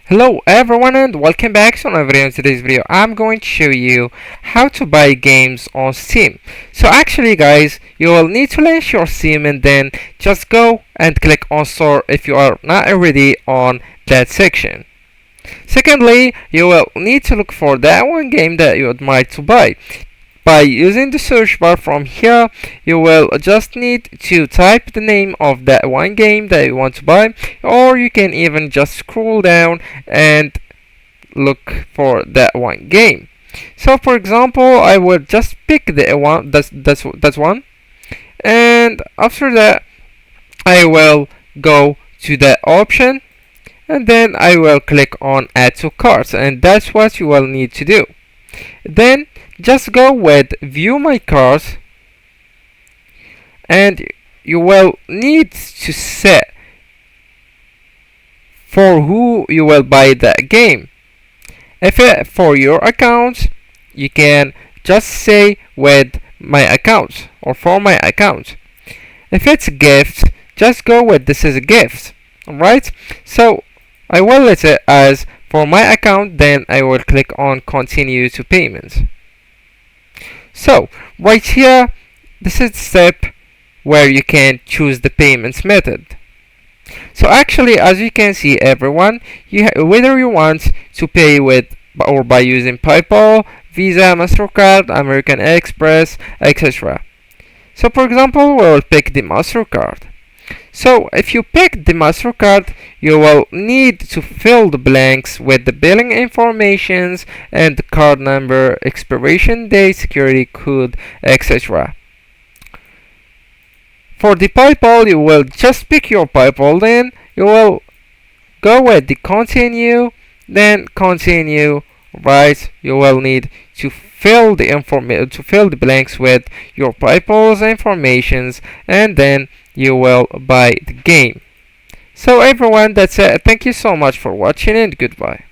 Hello everyone and welcome back to another video. In today's video I'm going to show you how to buy games on Steam. So actually guys, you will need to launch your Steam and then just go and click on store if you are not already on that section. Secondly, you will need to look for that one game that you would like to buy. By using the search bar from here, you will just need to type the name of that one game that you want to buy, or you can even just scroll down and look for that one game. So for example, I will just pick the one that's one, and after that I will go to that option and then I will click on add to cart, and that's what you will need to do. Then just go with view my cart, and you will need to set for who you will buy that game. If it for your account, you can just say with my account or for my account. If it's a gift, just go with this is a gift. Alright, so I will let it as for my account, then I will click on continue to payments. So right here, this is the step where you can choose the payments method. So actually, as you can see everyone, whether you want to pay with or by using PayPal, Visa, MasterCard, American Express, etc. So for example, we will pick the MasterCard. So if you pick the MasterCard, you will need to fill the blanks with the billing informations and the card number, expiration date, security code, etc. For the PayPal, you will just pick your PayPal, then you will go with the continue, then continue. Right, you will need to fill the blanks with your PayPal's informations, and then you will buy the game. So everyone, that's it. Thank you so much for watching and goodbye.